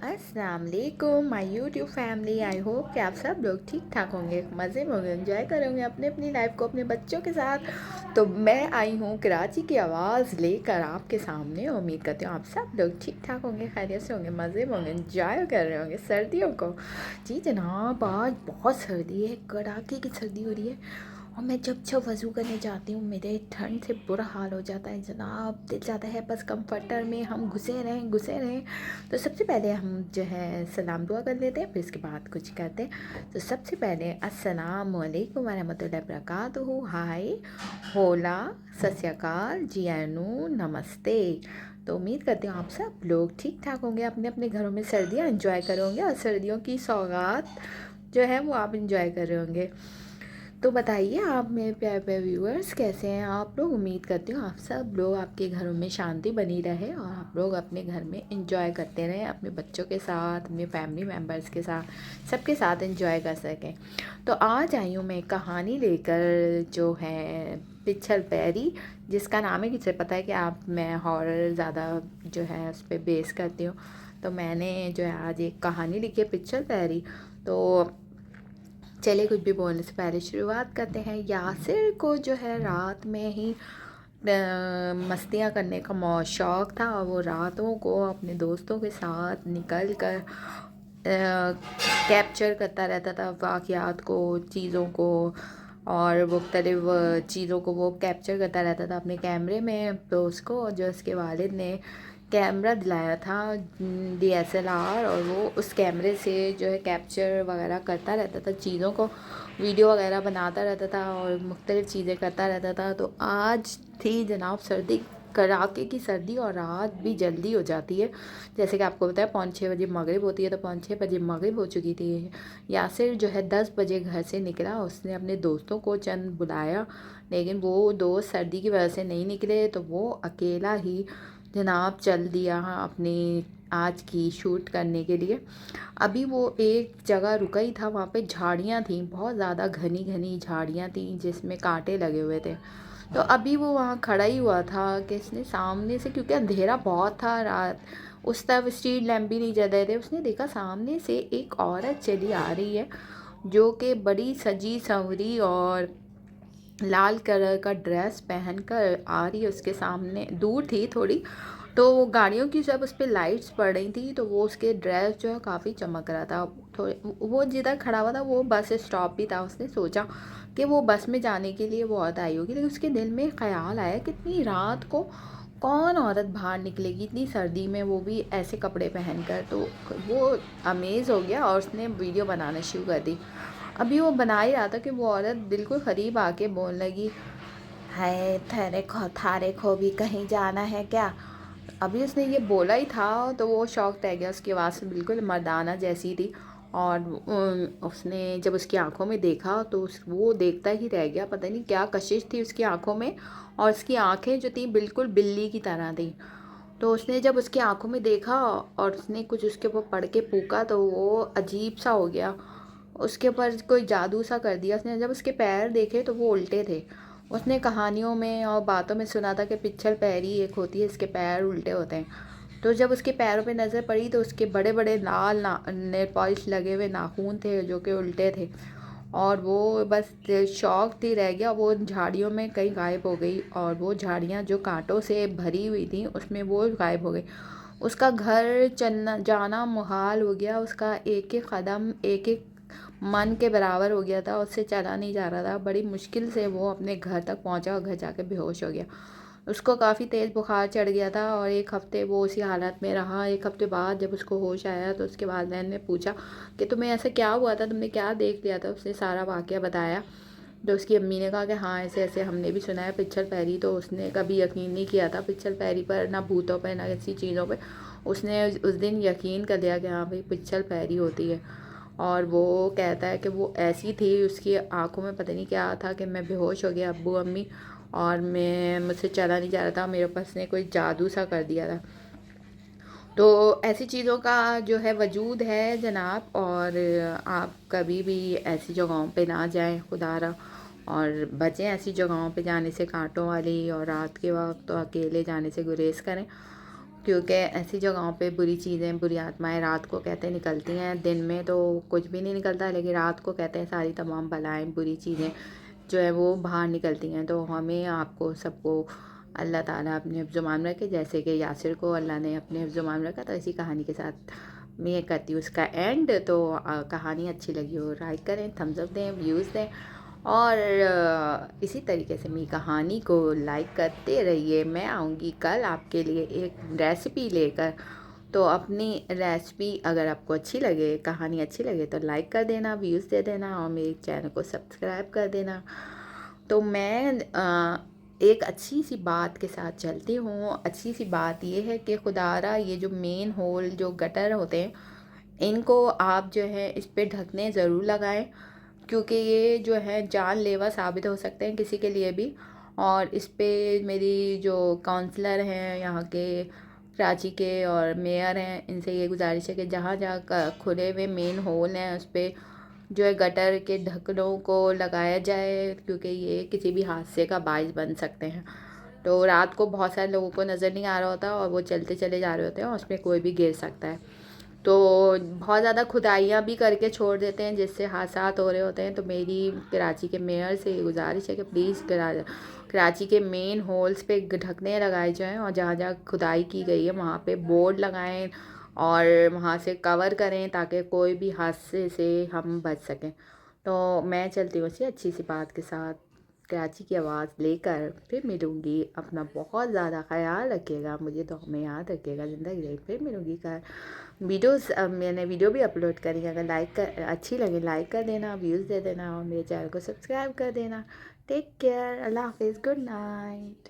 अस्सलाम वालेकुम my YouTube family. I hope कि आप सब लोग ठीक ठाक होंगे, मज़े में होंगे, एंजॉय करेंगे अपने अपनी लाइफ को अपने बच्चों के साथ। तो मैं आई हूँ कराची की आवाज़ लेकर आपके सामने। उम्मीद करती हूँ आप सब लोग ठीक ठाक होंगे, खैरियत से होंगे, मज़े में होंगे, एंजॉय कर रहे होंगे सर्दियों को। जी जनाब, आज बहुत सर्दी है, कड़ाके की सर्दी हो रही है। और मैं जब जब वज़ू करने जाती हूँ मेरे ठंड से बुरा हाल हो जाता है जनाब। दिल चाहता है बस कंफर्टर में हम घुसे रहें घुसे रहें। तो सबसे पहले हम जो है सलाम दुआ कर लेते हैं, फिर इसके बाद कुछ कहते हैं। तो सबसे पहले अस्सलाम वालेकुम वरहमतुल्लाहि वबरकातुहू, हाय, होला, सत श्री अकाल, जी आनू, नमस्ते। तो उम्मीद करती हूँ आप सब लोग ठीक ठाक होंगे, अपने अपने घरों में सर्दियाँ एंजॉय करोगे और सर्दियों की सौगात जो है वो आप इंजॉय कर रहे होंगे। तो बताइए आप मेरे प्यारे प्यारे व्यूअर्स कैसे हैं आप लोग। उम्मीद करती हूँ आप सब लोग आपके घरों में शांति बनी रहे और आप लोग अपने घर में इंजॉय करते रहें, अपने बच्चों के साथ, अपने फैमिली मेम्बर्स के साथ, सबके साथ इंजॉय कर सकें। तो आज आई हूँ मैं कहानी लेकर जो है पिछल पैरी, जिसका नाम है, किसे पता है कि आप मैं हॉरर ज़्यादा जो है उस पर बेस करती हूँ। तो मैंने जो है आज एक कहानी लिखी है पिछल पैरी। तो चलिए कुछ भी बोलने से पहले शुरुआत करते हैं। यासिर को जो है रात में ही मस्तियाँ करने का शौक़ था और वो रातों को अपने दोस्तों के साथ निकल कर कैप्चर करता रहता था वाक़यात को, चीज़ों को, और मुख्तलिफ़ चीज़ों को वो कैप्चर करता रहता था अपने कैमरे में। तो उसको जो उसके वालिद ने कैमरा दिलाया था, DSLR, और वो उस कैमरे से जो है कैप्चर वगैरह करता रहता था, चीज़ों को वीडियो वगैरह बनाता रहता था और मुख्तलिफ़ चीज़ें करता रहता था। तो आज थी जनाब सर्दी, कड़ाके की सर्दी, और रात भी जल्दी हो जाती है। जैसे कि आपको पता है 5-6 बजे मगरिब होती है, तो 5-6 बजे मगरिब हो चुकी थी। यासिर जो है 10 बजे घर से निकला। उसने अपने दोस्तों को चंद बुलाया, लेकिन वो दोस्त सर्दी की वजह से नहीं निकले, तो वो अकेला ही जनाब चल दिया अपनी आज की शूट करने के लिए। अभी वो एक जगह रुका ही था, वहाँ पे झाड़ियाँ थीं, बहुत ज़्यादा घनी घनी झाड़ियाँ थीं जिसमें कांटे लगे हुए थे। तो अभी वो वहाँ खड़ा ही हुआ था कि इसने सामने से, क्योंकि अंधेरा बहुत था रात, उस तरफ स्ट्रीट लैम्प भी नहीं जल रहे थे, उसने देखा सामने से एक औरत चली आ रही है जो कि बड़ी सजी संवरी और लाल कलर का ड्रेस पहनकर आ रही है। उसके सामने दूर थी थोड़ी, तो वो गाड़ियों की जब उस पर लाइट्स पड़ रही थी तो वो उसके ड्रेस जो है काफ़ी चमक रहा था। थोड़े वो जिधर खड़ा हुआ था वो बस स्टॉप भी था। उसने सोचा कि वो बस में जाने के लिए वो औरत आई होगी, लेकिन उसके दिल में ख्याल आया कि इतनी रात को कौन औरत बाहर निकलेगी इतनी सर्दी में, वो भी ऐसे कपड़े पहनकर। तो वो अमेज़ हो गया और उसने वीडियो बनाना शुरू कर दी। अभी वो बना ही रहा था कि वो औरत बिल्कुल करीब आके बोलने लगी, है थारे को भी कहीं जाना है क्या। अभी उसने ये बोला ही था तो वो शौक रह गया, उसकी आवाज़ बिल्कुल मर्दाना जैसी थी। और उसने जब उसकी आंखों में देखा तो वो देखता ही रह गया, पता नहीं क्या कशिश थी उसकी आंखों में। और उसकी आंखें जो थी बिल्कुल बिल्ली की तरह थी। तो उसने जब उसकी आंखों में देखा और उसने कुछ उसके ऊपर पढ़ के फूका तो वो अजीब सा हो गया, उसके ऊपर कोई जादू सा कर दिया उसने। जब उसके पैर देखे तो वो उल्टे थे। उसने कहानियों में और बातों में सुना था कि पिछल पैरी एक होती है, इसके पैर उल्टे होते हैं। तो जब उसके पैरों पे नज़र पड़ी तो उसके बड़े बड़े लाल नेल पॉलिश लगे हुए नाखून थे जो कि उल्टे थे। और वो बस शौक थी रह गया, वो झाड़ियों में कहीं गायब हो गई। और वो झाड़ियाँ जो कांटों से भरी हुई थी उसमें वो गायब हो गई। उसका घर चलना जाना मुहाल हो गया, उसका एक एक कदम एक एक मन के बराबर हो गया था, उससे चला नहीं जा रहा था। बड़ी मुश्किल से वो अपने घर तक पहुंचा और घर जाके बेहोश हो गया। उसको काफ़ी तेज़ बुखार चढ़ गया था और एक हफ़्ते वो उसी हालत में रहा। एक हफ़्ते बाद जब उसको होश आया तो उसके वालिदैन ने पूछा कि तुम्हें ऐसा क्या हुआ था, तुमने क्या देख लिया था। उसने सारा वाक़या बताया। तो उसकी अम्मी ने कहा कि हाँ ऐसे ऐसे हमने भी सुना है पिछल पैरी। तो उसने कभी यकीन नहीं किया था पिछल पैरी पर, ना भूतों पर, ना ऐसी चीज़ों पर। उसने उस दिन यकीन कर लिया कि हाँ भाई पिछल पैरी होती है। और वो कहता है कि वो ऐसी थी, उसकी आंखों में पता नहीं क्या था कि मैं बेहोश हो गया अब्बू अम्मी, और मैं मुझसे चला नहीं जा रहा था, मेरे पास ने कोई जादू सा कर दिया था। तो ऐसी चीज़ों का जो है वजूद है जनाब। और आप कभी भी ऐसी जगहों पे ना जाएं खुदारा, और बचें ऐसी जगहों पे जाने से, कांटों वाली, और रात के वक्त तो अकेले जाने से गुरेज करें। क्योंकि ऐसी जगहों पे बुरी चीज़ें, बुरी आत्माएं रात को कहते हैं निकलती हैं। दिन में तो कुछ भी नहीं निकलता, लेकिन रात को कहते हैं सारी तमाम बलाएँ, बुरी चीज़ें जो है वो बाहर निकलती हैं। तो हमें, आपको, सबको अल्लाह ताला अपने हिफ्ज़-ओ-मान में रखे। जैसे कि यासिर को अल्लाह ने अपने हिफ्ज़-ओ-मान में रखा, तो इसी कहानी के साथ मैं करती हूँ उसका एंड। तो कहानी अच्छी लगी हो लाइक करें, थम्स अप दें, व्यूज़ दें, और इसी तरीके से मेरी कहानी को लाइक करते रहिए। मैं आऊँगी कल आपके लिए एक रेसिपी लेकर। तो अपनी रेसिपी अगर आपको अच्छी लगे, कहानी अच्छी लगे, तो लाइक कर देना, व्यूज़ दे देना, और मेरे चैनल को सब्सक्राइब कर देना। तो मैं एक अच्छी सी बात के साथ चलती हूँ। अच्छी सी बात ये है कि खुदारा ये जो मेन होल, जो गटर होते हैं, इनको आप जो है इस पे ढकने ज़रूर लगाएं, क्योंकि ये जो है जानलेवा साबित हो सकते हैं किसी के लिए भी। और इस पे मेरी जो काउंसलर हैं यहाँ के, कराची के, और मेयर हैं, इनसे ये गुजारिश है कि जहाँ जहाँ खुले हुए मेन होल हैं उस पे जो है गटर के ढक्कनों को लगाया जाए, क्योंकि ये किसी भी हादसे का बायस बन सकते हैं। तो रात को बहुत सारे लोगों को नज़र नहीं आ रहा होता और वो चलते चले जा रहे होते हैं, और उसमें कोई भी गिर सकता है। तो बहुत ज़्यादा खुदाइयाँ भी करके छोड़ देते हैं, जिससे हादसात हो रहे होते हैं। तो मेरी कराची के मेयर से ये गुजारिश है कि प्लीज़ कराची के मेन होल्स पे ढकने लगाए जाएं, और जहाँ जहाँ खुदाई की गई है वहाँ पे बोर्ड लगाएं, और वहाँ से कवर करें, ताकि कोई भी हादसे से हम बच सकें। तो मैं चलती हूँ इसी अच्छी सी बात के साथ, कराची की आवाज़ लेकर फिर मिलूँगी। अपना बहुत ज़्यादा ख्याल रखिएगा, मुझे तो हमें याद रखिएगा, ज़िंदगी रही। फिर मिलूँगी कल। वीडियोस मैंने वीडियो भी अपलोड करी है, अगर अच्छी लगे लाइक कर देना, व्यूज़ दे देना, और मेरे चैनल को सब्सक्राइब कर देना। टेक केयर, अल्लाह हाफिज़, गुड नाइट।